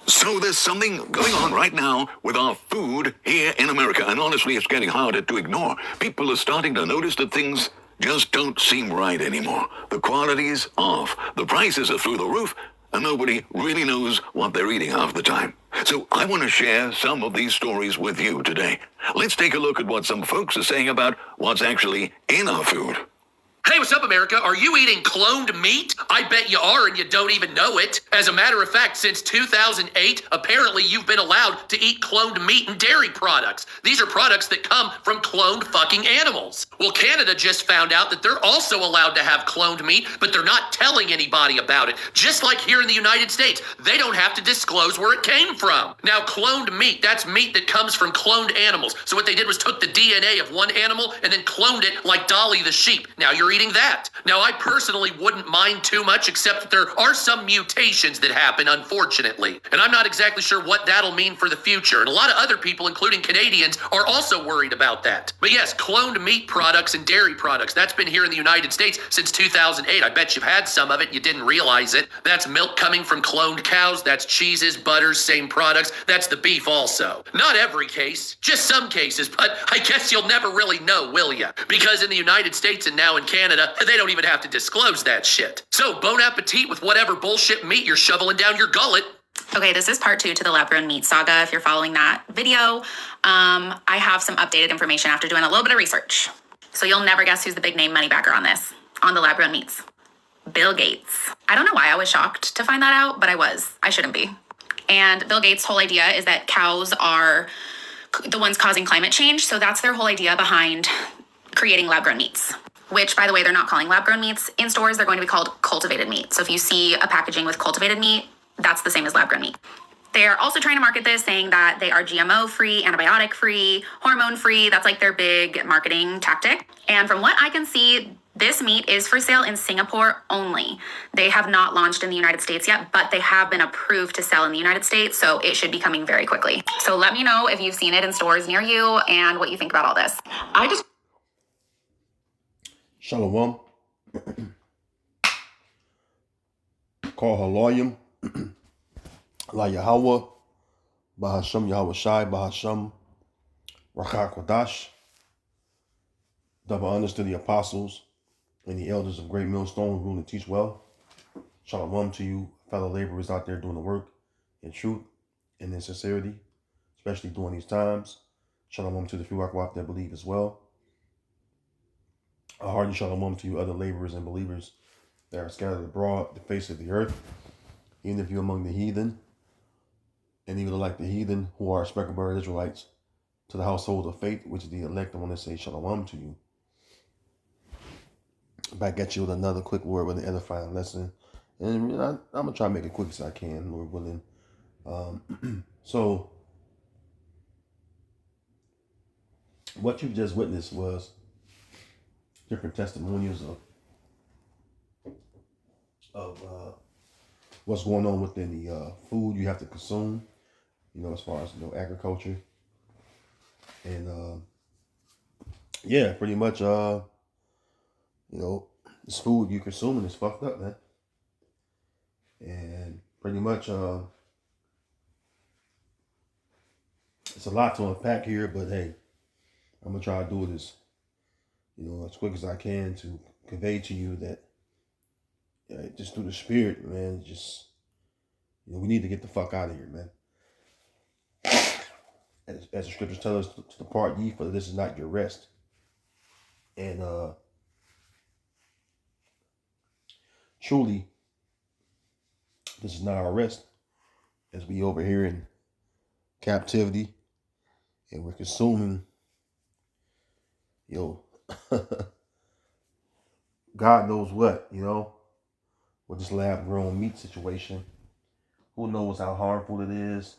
So there's something going on right now with our food here in America, and honestly, it's getting harder to ignore. People are starting to notice that things just don't seem right anymore. The quality's off, the prices are through the roof, and nobody really knows what they're eating half the time. So I want to share some of these stories with you today. Let's take a look at what some folks are saying about what's actually in our food. Hey, what's up, America? Are you eating cloned meat? I bet you are, and you don't even know it. As a matter of fact, since 2008, apparently you've been allowed to eat cloned meat and dairy products. These are products that come from cloned fucking animals. Well, Canada just found out that they're also allowed to have cloned meat, but they're not telling anybody about it. Just like here in the United States, they don't have to disclose where it came from. Now, cloned meat, that's meat that comes from cloned animals. So what they did was took the DNA of one animal and then cloned it like Dolly the sheep. Now you're eating that. Now, I personally wouldn't mind too much, except that there are some mutations that happen, unfortunately. And I'm not exactly sure what that'll mean for the future. And a lot of other people, including Canadians, are also worried about that. But yes, cloned meat products and dairy products, that's been here in the United States since 2008. I bet you've had some of it, you didn't realize it. That's milk coming from cloned cows, that's cheeses, butters, same products. That's the beef also. Not every case, just some cases, but I guess you'll never really know, will ya? Because in the United States and now in Canada, they don't even have to disclose that shit. So, bon appetit with whatever bullshit meat you're shoveling down your gullet. Okay, this is part 2 to the lab-grown meat saga. If you're following that video, I have some updated information after doing a little bit of research. So you'll never guess who's the big name money backer on this, on the lab-grown meats. Bill Gates. I don't know why I was shocked to find that out, but I was. I shouldn't be. And Bill Gates' whole idea is that cows are the ones causing climate change. So that's their whole idea behind creating lab-grown meats, which, by the way, they're not calling lab-grown meats. In stores, they're going to be called cultivated meat. So if you see a packaging with cultivated meat, that's the same as lab-grown meat. They're also trying to market this, saying that they are GMO-free, antibiotic-free, hormone-free. That's like their big marketing tactic. And from what I can see, this meat is for sale in Singapore only. They have not launched in the United States yet, but they have been approved to sell in the United States, so it should be coming very quickly. So let me know if you've seen it in stores near you and what you think about all this. Shalom. Call her lawyer. La Yahweh. Bahasham Yahweh Shai. Bahasham Rakha Kodash. Double honors to the apostles and the elders of Great Millstone who rule and teach well. Shalom to you, fellow laborers out there doing the work in truth and in sincerity, especially during these times. Shalom to the few Akwaf that believe as well. A hearty shalom to you other laborers and believers that are scattered abroad the face of the earth, even if you're among the heathen, and even like the heathen who are speckled Israelites, to the household of faith, which is the elect. I want to say shalom to you. Back at you with another quick word with an edifying lesson. And I'm going to try to make it quick as I can, Lord willing. So, what you've just witnessed was different testimonials of what's going on within the food you have to consume, as far as, agriculture. And, yeah, pretty much, this food you're consuming is fucked up, man. And pretty much, it's a lot to unpack here, but hey, I'm going to try to do this, as quick as I can to convey to you that just through the spirit, man, just, we need to get the fuck out of here, man. As the scriptures tell us to depart ye, for this is not your rest. And truly, this is not our rest, as we over here in captivity, and we're consuming, God knows what, with this lab-grown meat situation. Who knows how harmful it is?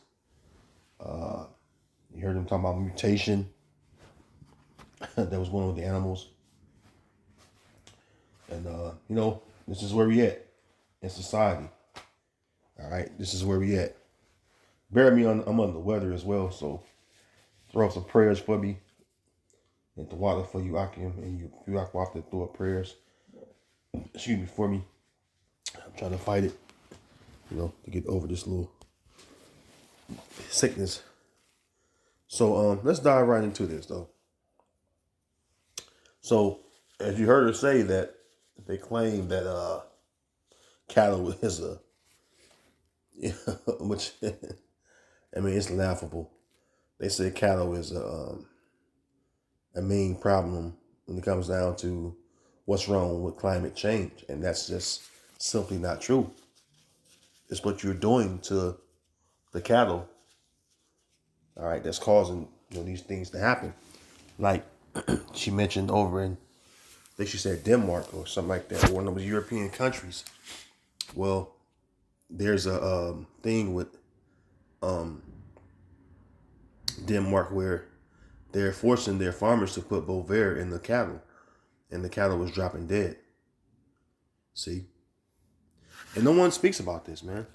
You heard them talking about mutation. That was one of the animals. And, this is where we at in society. All right, this is where we at. Bear me I'm under the weather as well, so throw up some prayers for me. And the water for you, Akim, and you Akwaf to throw up prayers. Excuse me, for me. I'm trying to fight it, to get over this little sickness. So let's dive right into this though. So as you heard her say that they claim that cattle is a which I mean it's laughable. They say cattle is a main problem when it comes down to what's wrong with climate change, and that's just simply not true. It's what you're doing to the cattle, all right, that's causing these things to happen. Like she mentioned over in, I think she said Denmark or something like that, or one of those European countries. Well, there's a thing with Denmark where they're forcing their farmers to put Bovaer in the cattle, and the cattle was dropping dead. See? And no one speaks about this, man.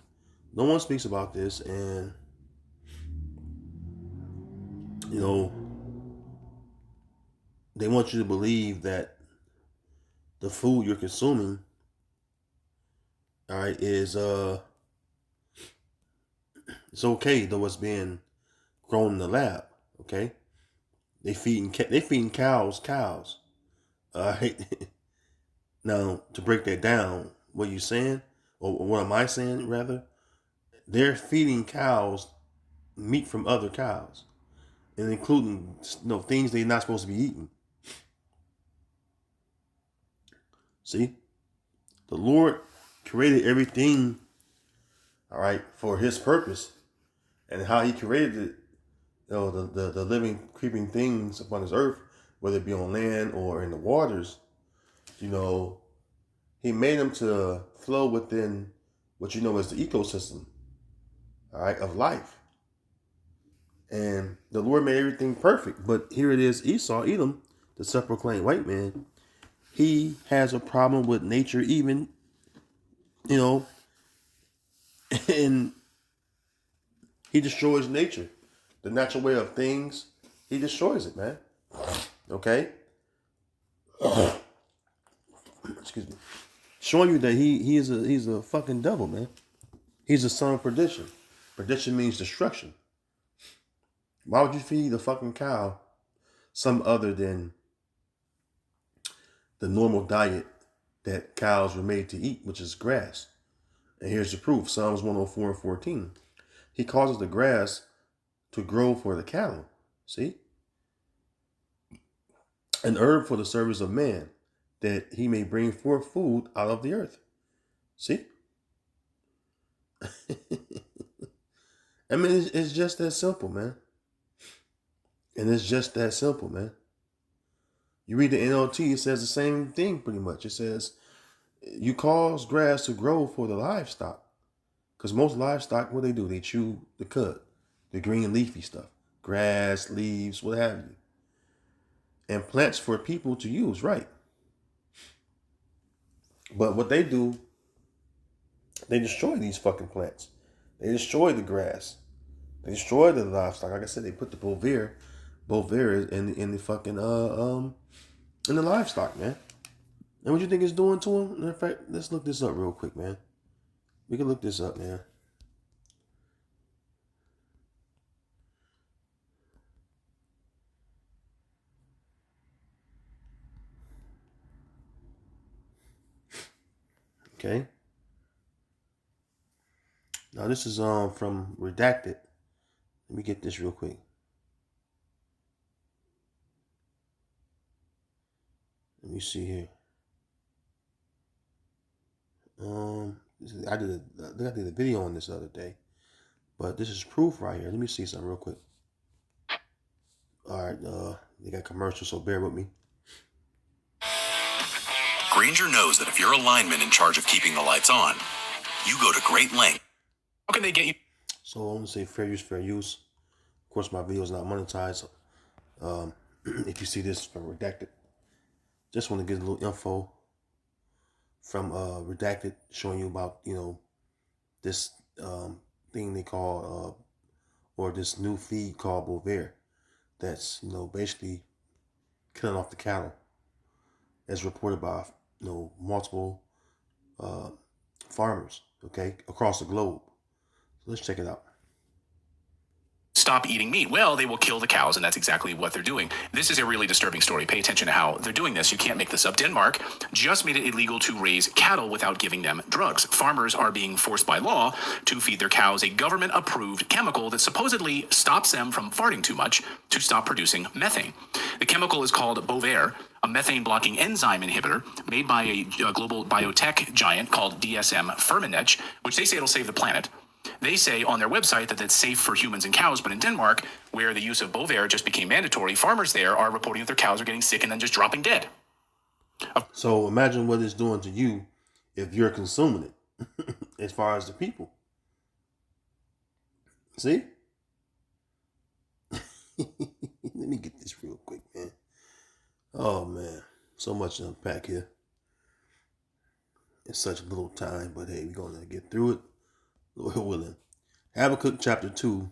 No one speaks about this, and they want you to believe that the food you're consuming, all right, is it's okay though it's being grown in the lab. Okay, they feeding cows. All right. Now to break that down, what you saying, or what am I saying rather? They're feeding cows meat from other cows, and including things they're not supposed to be eating. See, the Lord created everything, all right, for His purpose, and how He created it. The living, creeping things upon this earth, whether it be on land or in the waters. He made them to flow within what as the ecosystem, all right, of life. And the Lord made everything perfect. But here it is, Esau, Edom, the self-proclaimed white man, he has a problem with nature even, and he destroys nature. The natural way of things, he destroys it, man. Okay? Excuse me. Showing you that he's a fucking devil, man. He's a son of perdition. Perdition means destruction. Why would you feed a fucking cow some other than the normal diet that cows were made to eat, which is grass? And here's the proof. Psalms 104:14. He causes the grass to grow for the cattle. See? An herb for the service of man, that he may bring forth food out of the earth. See? I mean, it's just that simple, man. And it's just that simple, man. You read the NLT, it says the same thing pretty much. It says, you cause grass to grow for the livestock. Because most livestock, what they do, they chew the cud, the green leafy stuff, grass, leaves, what have you. And plants for people to use, right? But what they do, they destroy these fucking plants. They destroy the grass. They destroy the livestock. Like I said, they put the Bovaer in the fucking in the livestock, man. And what you think it's doing to them? In fact, let's look this up real quick, man. We can look this up, man. Okay. Now this is from Redacted. Let me get this real quick. Let me see here. I did a video on this the other day, but this is proof right here. Let me see something real quick. All right, they got commercials, so bear with me. Grainger knows that if you're a lineman in charge of keeping the lights on, you go to great lengths. How can they get you? So I'm gonna say fair use, fair use. Of course, my video is not monetized. If you see this from Redacted, just want to get a little info from Redacted, showing you about this thing they call or this new feed called Bovaer, that's basically killing off the cattle, as reported by multiple farmers, okay, across the globe. So let's check it out. stop eating meat. Well, they will kill the cows, and that's exactly what they're doing. This is a really disturbing story. Pay attention to how they're doing this. You can't make this up. Denmark just made it illegal to raise cattle without giving them drugs. Farmers are being forced by law to feed their cows a government-approved chemical that supposedly stops them from farting too much to stop producing methane. The chemical is called Bovaer, a methane-blocking enzyme inhibitor made by a global biotech giant called DSM Firmenich, which they say it'll save the planet. They say on their website that it's safe for humans and cows, but in Denmark, where the use of Bovaer just became mandatory, farmers there are reporting that their cows are getting sick and then just dropping dead. So imagine what it's doing to you if you're consuming it, as far as the people. See? Let me get this real quick, man. Oh, man. So much to unpack here. It's such little time, but hey, we're going to get through it. Lord willing. Habakkuk chapter 2.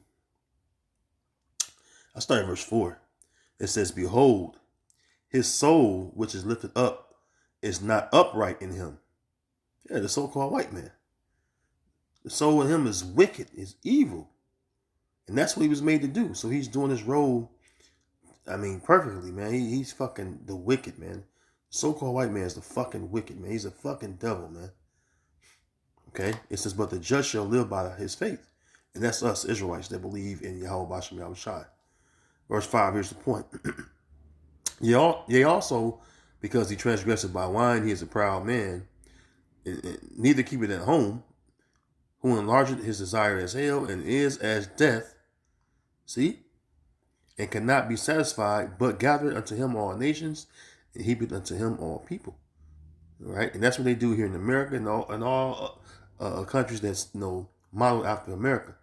I start at verse 4. It says, behold, his soul, which is lifted up, is not upright in him. Yeah, the so-called white man. The soul in him is wicked, is evil. And that's what he was made to do. So he's doing his role, I mean, perfectly, man. He's fucking the wicked, man. The so-called white man is the fucking wicked, man. He's a fucking devil, man. Okay? It says, but the just shall live by his faith. And that's us Israelites that believe in Yahweh Bashem Yahweh Shai. Verse 5, here's the point. Yea, also, because he transgressed by wine, he is a proud man. Neither keep it at home, who enlargeth his desire as hell, and is as death. See? And cannot be satisfied, but gathered unto him all nations, and heapeth unto him all people. All right? And that's what they do here in America and all countries that's modeled after America,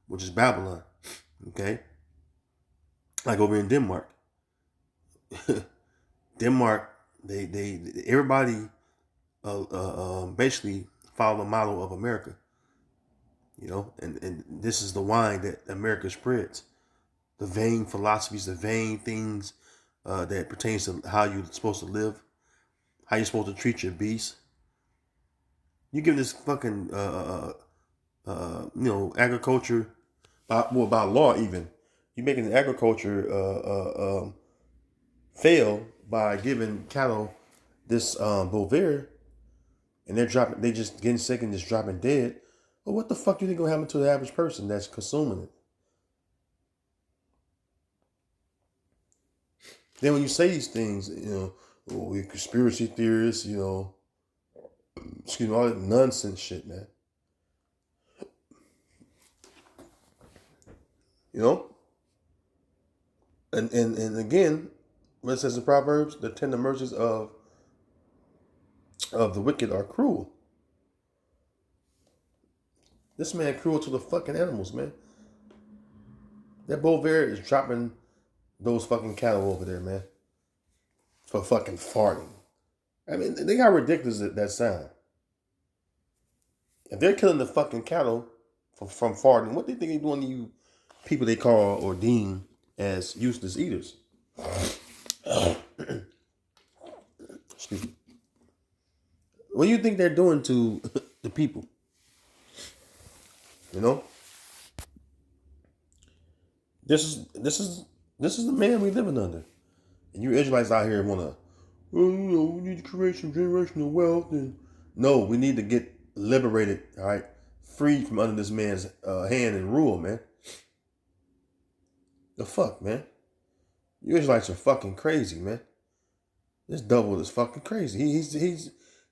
which is Babylon. Okay? Like over in Denmark. Denmark, everybody basically follow the model of America. And this is the wine that America spreads. The vain philosophies, the vain things that pertains to how you're supposed to live, how you're supposed to treat your beasts. You give this fucking agriculture by law even. You're making agriculture fail by giving cattle this Bovaer, and they just getting sick and just dropping dead. Well, what the fuck do you think will happen to the average person that's consuming it? Then when you say these things, we're conspiracy theorists, excuse me, all that nonsense shit, man. And again, what it says in Proverbs, the tender mercies of the wicked are cruel. This man cruel to the fucking animals, man. That Bovaer is dropping those fucking cattle over there, man. For fucking farting. I mean, they got ridiculous that sound. If they're killing the fucking cattle from farting, what do you think they're doing to you people they call or deem as useless eaters? Excuse me. What do you think they're doing to the people? This is the man we living under. And you Israelites out here wanna, we need to create some generational wealth. And no, we need to get liberated, all right? Freed from under this man's hand and rule, man. The fuck, man? You Israelites are fucking crazy, man. This devil is fucking crazy.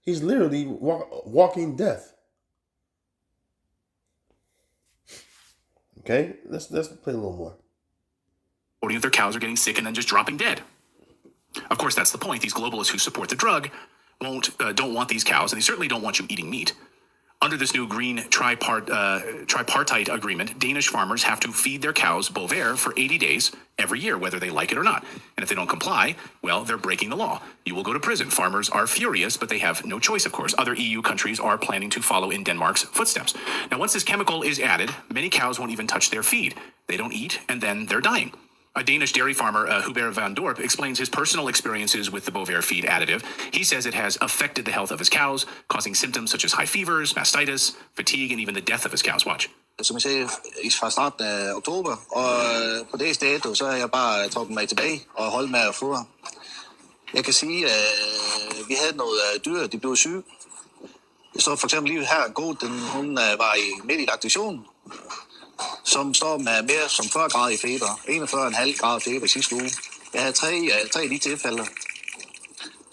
He's literally walking death. Okay, let's play a little more. Reporting that their cows are getting sick and then just dropping dead. Of course, that's the point. These globalists who support the drug don't want these cows, and they certainly don't want you eating meat. Under this new green tripartite agreement, Danish farmers have to feed their cows Bovaer for 80 days every year, whether they like it or not. And if they don't comply, well, they're breaking the law. You will go to prison. Farmers are furious, but they have no choice, of course. Other EU countries are planning to follow in Denmark's footsteps. Now, once this chemical is added, many cows won't even touch their feed. They don't eat, and then they're dying. A Danish dairy farmer, Hubert van Dorp, explains his personal experiences with the Bovaer feed additive. He says it has affected the health of his cows, causing symptoms such as high fevers, mastitis, fatigue, and even the death of his cows. Watch. som jeg sagde, fra starten af oktober, og på dags dato, så har jeg bare trukket mig tilbage og holdt med at fodre. Jeg kan sige, at vi havde noget dyr, de blev syge. Det står for eksempel lige her, hun var midt i laktation, som står med mere som 40 grader i feber, 41,5 grader feber sidste uge. Jeg havde tre lige tilfælde.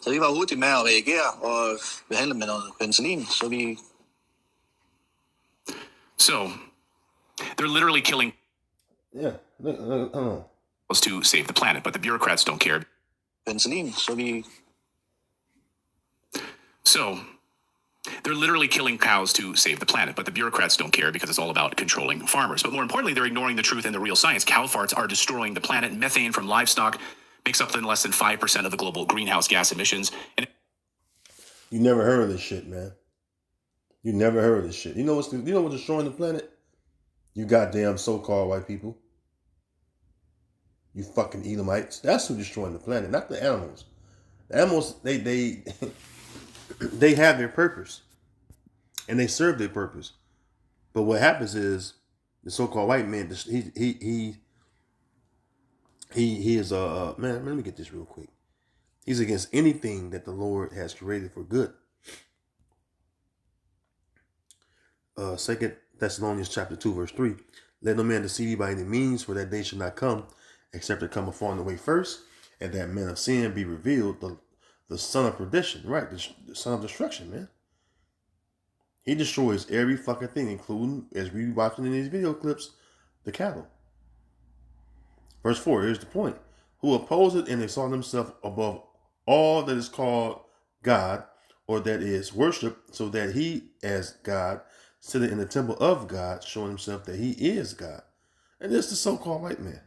Så vi var hurtigt med at reagere og behandle med noget penicillin, så vi... So, they're literally killing Yeah. to save the planet, but the bureaucrats don't care. Penicillin, så vi... So, they're literally killing cows to save the planet, but the bureaucrats don't care because it's all about controlling farmers. But more importantly, they're ignoring the truth and the real science. Cow farts are destroying the planet. Methane from livestock makes up less than 5% of the global greenhouse gas emissions. And You never heard of this shit, man. You never heard of this shit. You know what's destroying the planet? You goddamn so-called white people. You fucking Edomites. That's who's destroying the planet, not the animals. The animals, they they have their purpose. And they serve their purpose. But what happens is the so-called white man, he is man, let me get this real quick. He's against anything that the Lord has created for good. 2 Thessalonians chapter 2, verse 3. Let no man deceive you by any means, for that day shall not come, except it come upon the way first, and that man of sin be revealed, the son of perdition, right? The son of destruction, man. He destroys every fucking thing, including, as we watching in these video clips, the cattle. Verse 4, here's the point. Who oppose it and exalt himself above all that is called God, or that is worshipped, so that he, as God, sitteth in the temple of God, showing himself that he is God. And this is the so-called white man.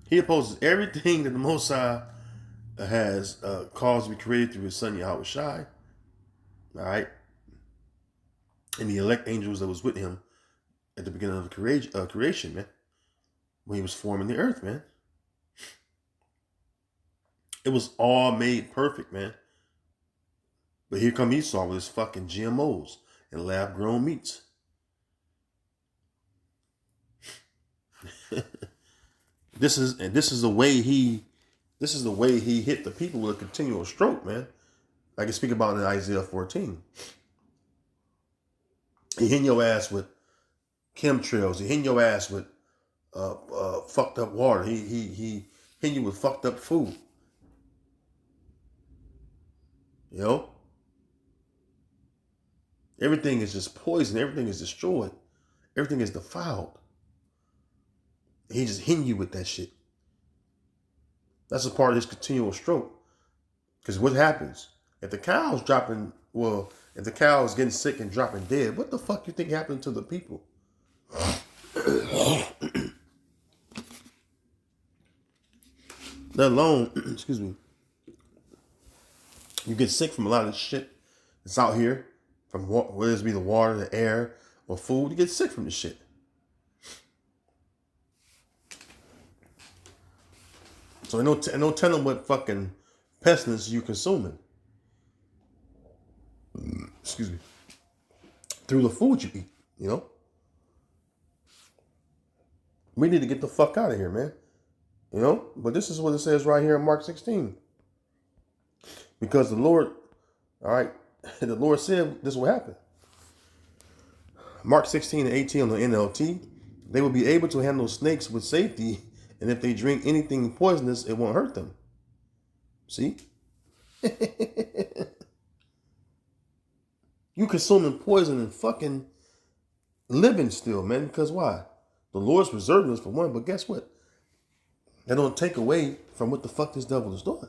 He opposes everything that the Most High has caused to be created through his son Yahweh Shai. All right. And the elect angels that was with him at the beginning of the creation, man. When he was forming the earth, man. It was all made perfect, man. But here come Esau with his fucking GMOs and lab-grown meats. This is the way he hit the people with a continual stroke, man. I can speak about it in Isaiah 14. He hitting your ass with chemtrails. He hitting your ass with fucked up water. He hitting you with fucked up food. You know? Everything is just poison. Everything is destroyed. Everything is defiled. He just hitting you with that shit. That's a part of his continual stroke. Because what happens? If the cow's if the cow is getting sick and dropping dead, what the fuck you think happened to the people? Let alone, excuse me, you get sick from a lot of shit that's out here, from whether it be the water, the air, or food. You get sick from this shit. So no telling what fucking pestilence you consuming. Excuse me. Through the food you eat, you know? We need to get the fuck out of here, man. You know? But this is what it says right here in Mark 16. Because the Lord, all right, the Lord said this will happen. Mark 16 and 18 on the NLT. They will be able to handle snakes with safety, and if they drink anything poisonous, it won't hurt them. See? You consuming poison and fucking living still, man. Because why? The Lord's preserving us for one, but guess what? That don't take away from what the fuck this devil is doing.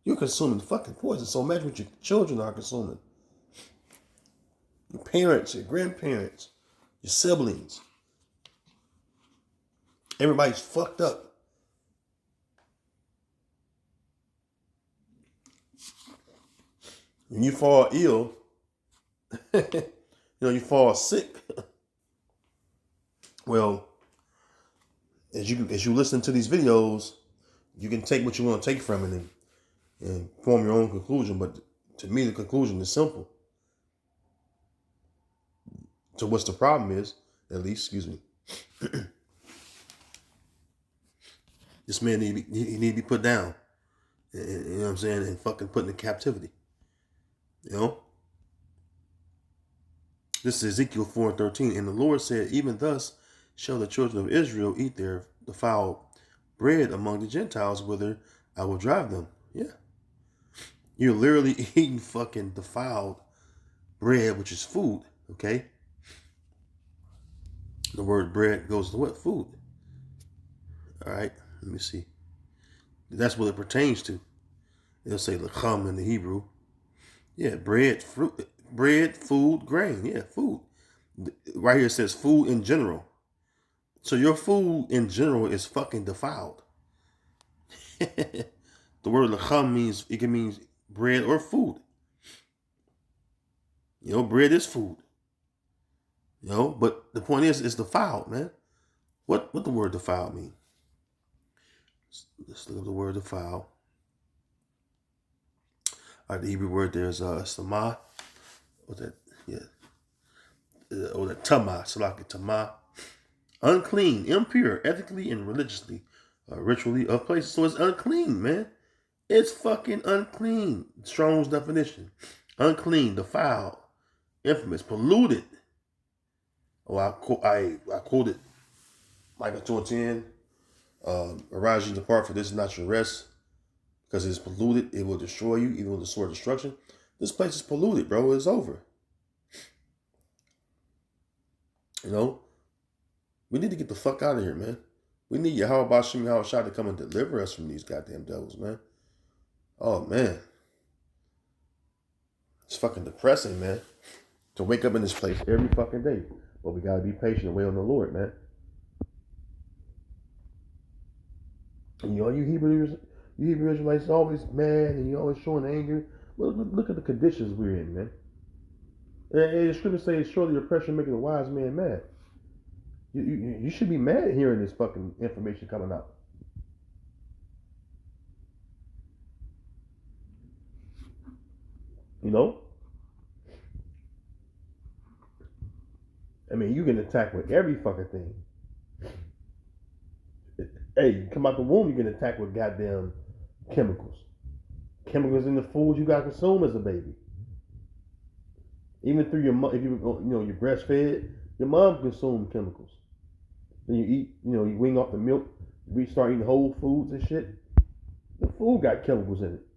You're consuming fucking poison. So imagine what your children are consuming. Your parents, your grandparents, your siblings. Everybody's fucked up. When you fall ill, you fall sick. Well, as you listen to these videos, you can take what you want to take from it and form your own conclusion. But to me, the conclusion is simple. So what's the problem is, at least, excuse me, this man he need to be put down. You know what I'm saying? And fucking put in captivity. You know? This is Ezekiel 4:13. And the Lord said, even thus shall the children of Israel eat their defiled bread among the Gentiles, whither I will drive them. Yeah. You're literally eating fucking defiled bread, which is food. Okay? The word bread goes to what? Food. All right. Let me see. That's what it pertains to. They'll say lacham in the Hebrew. Yeah, bread, fruit, bread, food, grain. Yeah, food. Right here it says food in general. So your food in general is fucking defiled. The word lacham means, it can mean bread or food. You know, bread is food. You know, but the point is, it's defiled, man. What the word defiled mean? Let's look up the word defiled. All right, the Hebrew word there is samah. What's that? Yeah. Or the tamah, salaki tamah. Unclean, impure, ethically and religiously, ritually of places. So it's unclean, man. It's fucking unclean. Strong's definition. Unclean, defiled, infamous, polluted. Oh, I quoted Micah 2:10. Arise ye and depart, for this is not your rest. Because it is polluted, it will destroy you, even with the sword of destruction. This place is polluted, bro. It's over. You know? We need to get the fuck out of here, man. We need Yahweh Bashim Yahweh Shai to come and deliver us from these goddamn devils, man. Oh, man. It's fucking depressing, man. To wake up in this place every fucking day. But we gotta be patient and wait on the Lord, man. And you Hebrew Israelites always mad and you always showing anger. Well, look at the conditions we're in, man. And the scripture says, surely oppression making a wise man mad. You should be mad hearing this fucking information coming out. You know? I mean, you get attacked with every fucking thing. Hey, you come out the womb, you get attacked with goddamn chemicals. Chemicals in the food you got to consume as a baby. Even through if you breastfed, your mom consumed chemicals. Then you eat, you wean off the milk, we start eating whole foods and shit. The food got chemicals in it.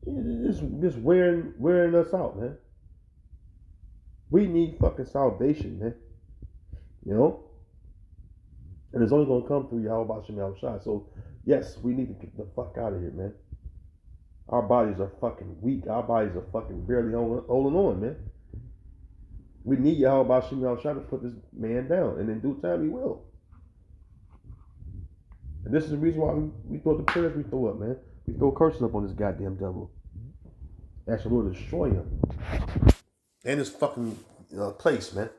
It's just wearing us out, man. We need fucking salvation, man. You know? And it's only going to come through Yahweh Bashim Yahweh Shai. So, yes, we need to get the fuck out of here, man. Our bodies are fucking weak. Our bodies are fucking barely holding on, man. We need Yahweh Bashim Yahweh Shai to put this man down. And in due time, he will. And this is the reason why we throw the prayers we throw up, man. We throw curses up on this goddamn devil. Ask the Lord to destroy him. And this fucking place, man.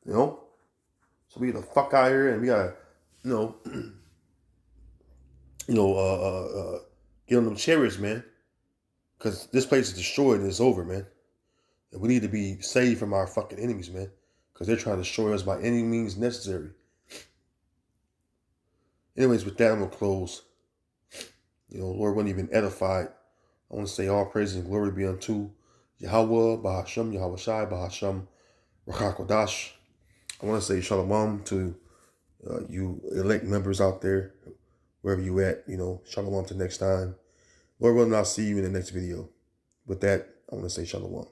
You know? So we get the fuck out of here and we gotta, get on them chariots, man. Because this place is destroyed and it's over, man. And we need to be saved from our fucking enemies, man. Because they're trying to destroy us by any means necessary. Anyways, with that, I'm going to close. Lord wasn't even edified. I want to say all praise and glory be unto Yahweh, Bahasham, Yahweh Shai, Bahasham, Rakak Kodash. I want to say shalom to you elect members out there, wherever you at, shalom till next time. Lord willing, I'll see you in the next video. With that, I want to say shalom.